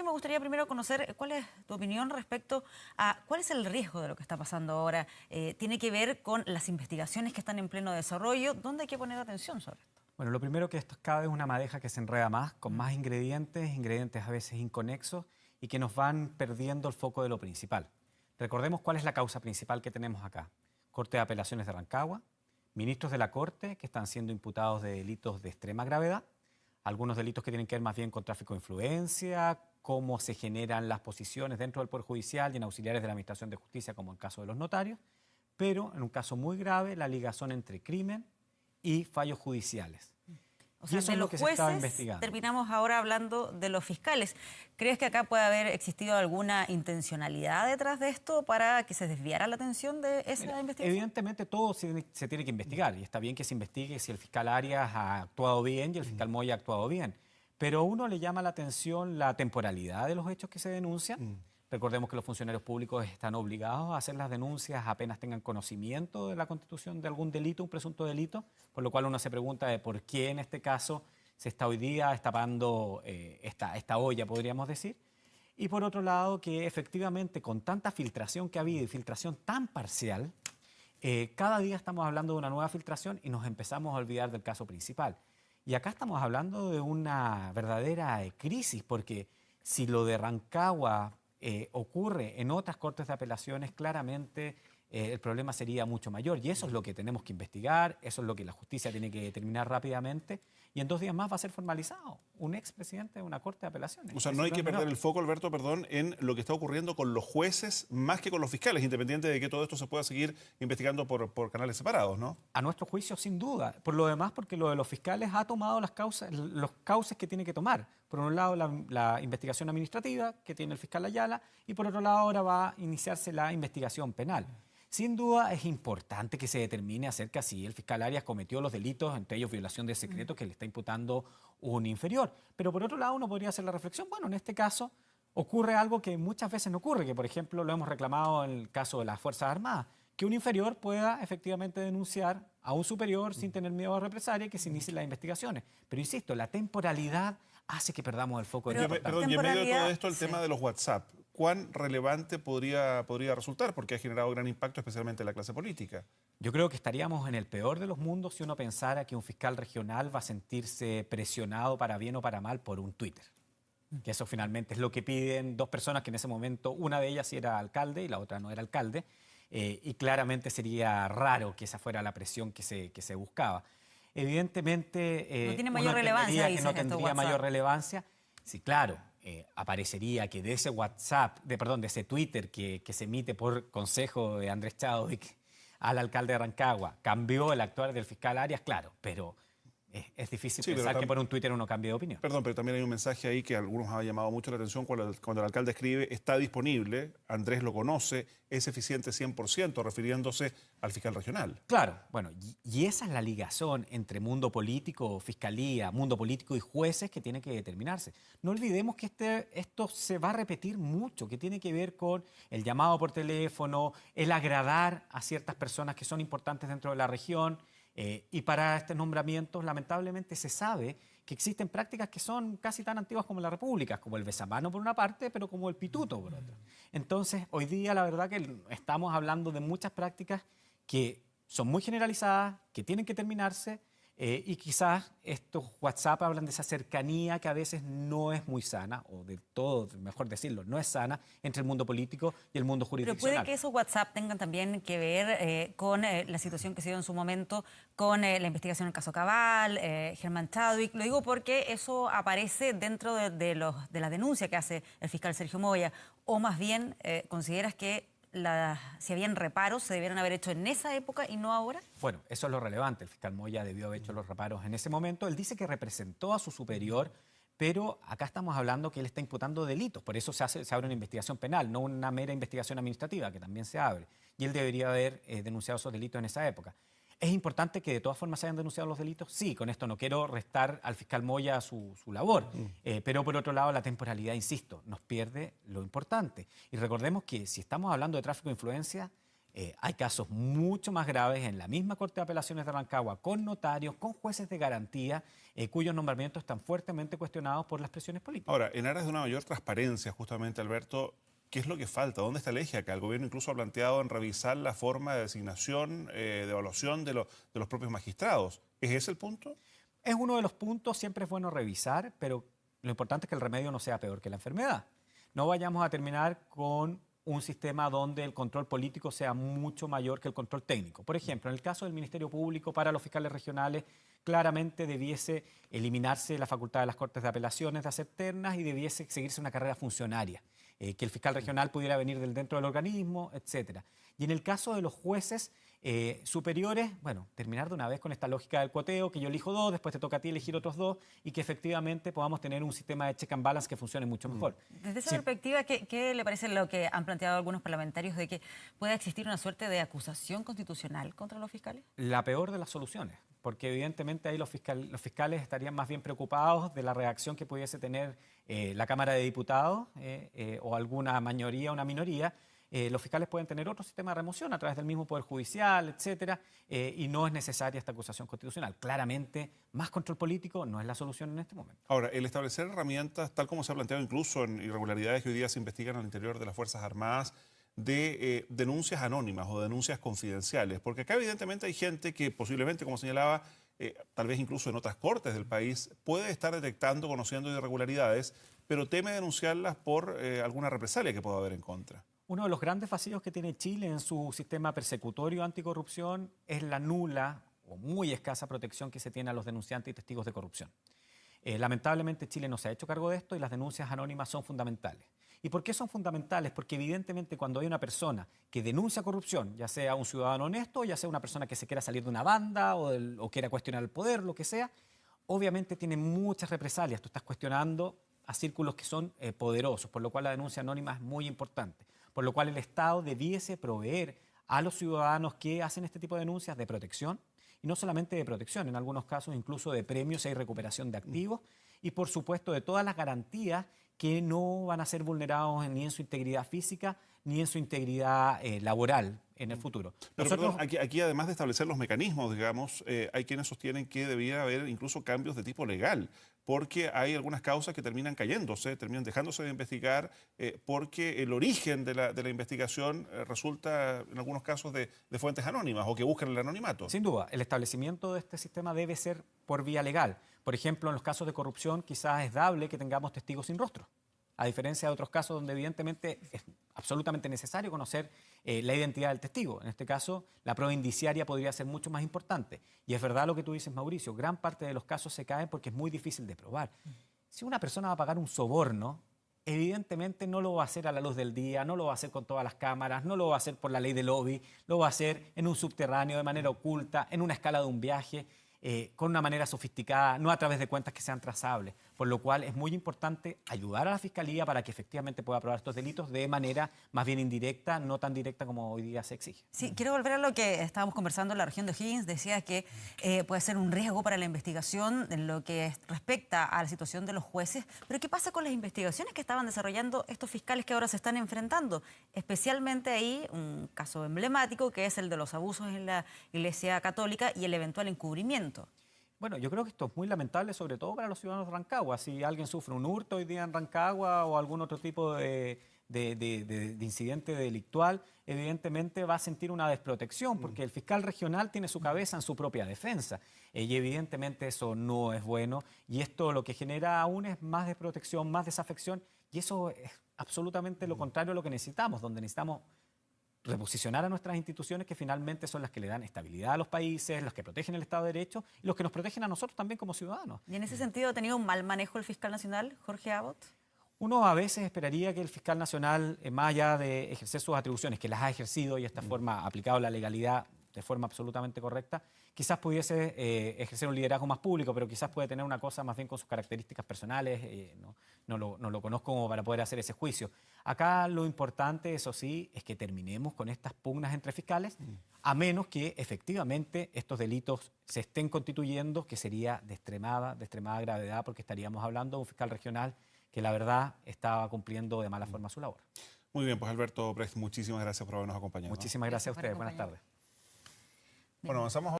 Me gustaría primero conocer cuál es tu opinión respecto a cuál es el riesgo de lo que está pasando ahora. Tiene que ver con las investigaciones que están en pleno desarrollo. ¿Dónde hay que poner atención sobre esto? Bueno, lo primero que esto es cada vez una madeja que se enreda más, con más ingredientes, ingredientes a veces inconexos y que nos van perdiendo el foco de lo principal. Recordemos cuál es la causa principal que tenemos acá. Corte de Apelaciones de Rancagua, ministros de la Corte que están siendo imputados de delitos de extrema gravedad, algunos delitos que tienen que ver más bien con tráfico de influencia, cómo se generan las posiciones dentro del Poder Judicial y en auxiliares de la Administración de Justicia, como el caso de los notarios, pero en un caso muy grave, la ligación entre crimen y fallos judiciales. O sea, Y eso de es lo los que se estaba jueces investigando. terminamos ahora hablando de los fiscales. ¿Crees que acá puede haber existido alguna intencionalidad detrás de esto para que se desviara la atención de esa investigación? Evidentemente todo se tiene que investigar y está bien que se investigue si el fiscal Arias ha actuado bien y el fiscal Moya ha actuado bien. Pero a uno le llama la atención la temporalidad de los hechos que se denuncian. Recordemos que los funcionarios públicos están obligados a hacer las denuncias apenas tengan conocimiento de la constitución de algún delito, un presunto delito, por lo cual uno se pregunta de por qué en este caso se está hoy día destapando esta olla, podríamos decir. Y por otro lado, que efectivamente con tanta filtración que ha habido y filtración tan parcial, cada día estamos hablando de una nueva filtración y nos empezamos a olvidar del caso principal. Y acá estamos hablando de una verdadera crisis, porque si lo de Rancagua ocurre en otras cortes de apelaciones, claramente el problema sería mucho mayor. Y eso es lo que tenemos que investigar, eso es lo que la justicia tiene que determinar rápidamente. Y en 2 días más va a ser formalizado un expresidente de una corte de apelaciones. O sea, no hay que perder el foco, Alberto, perdón, en lo que está ocurriendo con los jueces más que con los fiscales, independiente de que todo esto se pueda seguir investigando por canales separados, ¿no? A nuestro juicio, sin duda. Por lo demás, porque lo de los fiscales ha tomado las causas, los cauces que tiene que tomar. Por un lado, la investigación administrativa que tiene el fiscal Ayala y por otro lado, ahora va a iniciarse la investigación penal. Sin duda es importante que se determine acerca si el fiscal Arias cometió los delitos, entre ellos violación de secreto que le está imputando un inferior. Pero por otro lado uno podría hacer la reflexión, bueno, en este caso ocurre algo que muchas veces no ocurre, que por ejemplo lo hemos reclamado en el caso de las Fuerzas Armadas, que un inferior pueda efectivamente denunciar a un superior sin tener miedo a represalia y que se inicien las investigaciones. Pero insisto, la temporalidad hace que perdamos el foco de lo importante. Perdón, y en medio de todo esto el tema de los WhatsApp, ¿cuán relevante podría resultar? Porque ha generado gran impacto especialmente en la clase política. Yo creo que estaríamos en el peor de los mundos si uno pensara que un fiscal regional va a sentirse presionado para bien o para mal por un Twitter. Que eso finalmente es lo que piden 2 personas que en ese momento, una de ellas sí era alcalde y la otra no era alcalde, y claramente sería raro que esa fuera la presión que se buscaba. Evidentemente, no tiene mayor relevancia, que no tendría mayor relevancia. Sí, claro, aparecería que de ese WhatsApp, de ese Twitter que se emite por consejo de Andrés Chadwick al alcalde de Rancagua, cambió el actuar del fiscal Arias, claro, pero es difícil pensar que por un Twitter uno cambie de opinión. Perdón, pero también hay un mensaje ahí que a algunos ha llamado mucho la atención cuando el alcalde escribe, está disponible, Andrés lo conoce, es eficiente 100%, refiriéndose al fiscal regional. Claro, bueno, y esa es la ligación entre mundo político, fiscalía, mundo político y jueces que tiene que determinarse. No olvidemos que esto se va a repetir mucho, que tiene que ver con el llamado por teléfono, el agradar a ciertas personas que son importantes dentro de la región. Y para estos nombramientos, lamentablemente, se sabe que existen prácticas que son casi tan antiguas como la República, como el besamano por una parte, pero como el pituto por otra. Entonces, hoy día la verdad que estamos hablando de muchas prácticas que son muy generalizadas, que tienen que terminarse, y quizás estos WhatsApp hablan de esa cercanía que a veces no es muy sana, o de todo, mejor decirlo, no es sana entre el mundo político y el mundo jurisdiccional. Pero puede que esos WhatsApp tengan también que ver con la situación que se dio en su momento con la investigación del caso Cabal, Germán Chadwick. Lo digo porque eso aparece dentro de la denuncia que hace el fiscal Sergio Moya. O más bien, ¿consideras que si habían reparos se debieron haber hecho en esa época y no ahora? Bueno, eso es lo relevante. El fiscal Moya debió haber hecho los reparos en ese momento. Él dice que representó a su superior, pero acá estamos hablando que él está imputando delitos. Por eso se abre una investigación penal, no una mera investigación administrativa, que también se abre. Y él debería haber denunciado esos delitos en esa época. ¿Es importante que de todas formas se hayan denunciado los delitos? Sí, con esto no quiero restar al fiscal Moya su labor, pero por otro lado la temporalidad, insisto, nos pierde lo importante. Y recordemos que si estamos hablando de tráfico de influencia, Hay casos mucho más graves en la misma Corte de Apelaciones de Rancagua, con notarios, con jueces de garantía, cuyos nombramientos están fuertemente cuestionados por las presiones políticas. Ahora, en aras de una mayor transparencia, justamente, Alberto, ¿qué es lo que falta? ¿Dónde está el eje acá? El gobierno incluso ha planteado en revisar la forma de designación, de evaluación de los propios magistrados. ¿Es ese el punto? Es uno de los puntos, siempre es bueno revisar, pero lo importante es que el remedio no sea peor que la enfermedad. No vayamos a terminar con un sistema donde el control político sea mucho mayor que el control técnico. Por ejemplo, en el caso del Ministerio Público, para los fiscales regionales, claramente debiese eliminarse la facultad de las Cortes de Apelaciones de hacer ternas y debiese seguirse una carrera funcionaria, que el fiscal regional pudiera venir del dentro del organismo, etcétera. Y en el caso de los jueces superiores, bueno, terminar de una vez con esta lógica del cuoteo, que yo elijo 2, después te toca a ti elegir otros 2 y que efectivamente podamos tener un sistema de check and balance que funcione mucho mejor. Desde esa perspectiva, ¿qué le parece lo que han planteado algunos parlamentarios de que pueda existir una suerte de acusación constitucional contra los fiscales? La peor de las soluciones, porque evidentemente ahí los fiscales estarían más bien preocupados de la reacción que pudiese tener la Cámara de Diputados o alguna mayoría o una minoría. Los fiscales pueden tener otro sistema de remoción a través del mismo Poder Judicial, etcétera, y no es necesaria esta acusación constitucional. Claramente, más control político no es la solución en este momento. Ahora, el establecer herramientas, tal como se ha planteado incluso en irregularidades que hoy día se investigan al interior de las Fuerzas Armadas, de denuncias anónimas o denuncias confidenciales, porque acá evidentemente hay gente que posiblemente, como señalaba, tal vez incluso en otras cortes del país, puede estar detectando, conociendo irregularidades, pero teme denunciarlas por alguna represalia que pueda haber en contra. Uno de los grandes vacíos que tiene Chile en su sistema persecutorio anticorrupción es la nula o muy escasa protección que se tiene a los denunciantes y testigos de corrupción. Lamentablemente Chile no se ha hecho cargo de esto y las denuncias anónimas son fundamentales. ¿Y por qué son fundamentales? Porque evidentemente cuando hay una persona que denuncia corrupción, ya sea un ciudadano honesto, ya sea una persona que se quiera salir de una banda o quiera cuestionar el poder, lo que sea, obviamente tiene muchas represalias. Tú estás cuestionando a círculos que son poderosos, por lo cual la denuncia anónima es muy importante. Por lo cual el Estado debiese proveer a los ciudadanos que hacen este tipo de denuncias de protección, y no solamente de protección, en algunos casos incluso de premios si hay recuperación de activos, y por supuesto de todas las garantías que no van a ser vulnerados ni en su integridad física ni en su integridad laboral en el futuro. Pero perdón, aquí además de establecer los mecanismos, digamos, hay quienes sostienen que debiera haber incluso cambios de tipo legal, porque hay algunas causas que terminan cayéndose, terminan dejándose de investigar, porque el origen de la investigación resulta en algunos casos de fuentes anónimas o que buscan el anonimato. Sin duda, el establecimiento de este sistema debe ser por vía legal. Por ejemplo, en los casos de corrupción quizás es dable que tengamos testigos sin rostro, a diferencia de otros casos donde evidentemente es absolutamente necesario conocer la identidad del testigo. En este caso, la prueba indiciaria podría ser mucho más importante. Y es verdad lo que tú dices, Mauricio, gran parte de los casos se caen porque es muy difícil de probar. Si una persona va a pagar un soborno, evidentemente no lo va a hacer a la luz del día, no lo va a hacer con todas las cámaras, no lo va a hacer por la ley de lobby, lo va a hacer en un subterráneo, de manera oculta, en una escala de un viaje, con una manera sofisticada, no a través de cuentas que sean trazables. Por lo cual es muy importante ayudar a la Fiscalía para que efectivamente pueda probar estos delitos de manera más bien indirecta, no tan directa como hoy día se exige. Sí, quiero volver a lo que estábamos conversando en la región de O'Higgins. Decía que puede ser un riesgo para la investigación en lo que respecta a la situación de los jueces. Pero ¿qué pasa con las investigaciones que estaban desarrollando estos fiscales que ahora se están enfrentando? Especialmente ahí un caso emblemático que es el de los abusos en la Iglesia Católica y el eventual encubrimiento. Bueno, yo creo que esto es muy lamentable, sobre todo para los ciudadanos de Rancagua. Si alguien sufre un hurto hoy día en Rancagua o algún otro tipo de incidente delictual, evidentemente va a sentir una desprotección, porque el fiscal regional tiene su cabeza en su propia defensa. Y evidentemente eso no es bueno. Y esto lo que genera aún es más desprotección, más desafección. Y eso es absolutamente lo contrario a lo que necesitamos, donde necesitamos reposicionar a nuestras instituciones que finalmente son las que le dan estabilidad a los países, las que protegen el Estado de Derecho y los que nos protegen a nosotros también como ciudadanos. ¿Y en ese sentido ha tenido un mal manejo el fiscal nacional, Jorge Abot? Uno a veces esperaría que el fiscal nacional, más allá de ejercer sus atribuciones, que las ha ejercido y de esta forma ha aplicado la legalidad de forma absolutamente correcta, quizás pudiese ejercer un liderazgo más público, pero quizás puede tener una cosa más bien con sus características personales, no lo conozco como para poder hacer ese juicio. Acá lo importante, eso sí, es que terminemos con estas pugnas entre fiscales, a menos que efectivamente estos delitos se estén constituyendo, que sería de extremada gravedad, porque estaríamos hablando de un fiscal regional que la verdad estaba cumpliendo de mala forma su labor. Muy bien, pues Alberto Precht, muchísimas gracias por habernos acompañado. Muchísimas gracias a por ustedes. Buenas acompañarnos. tardes. Bueno, avanzamos.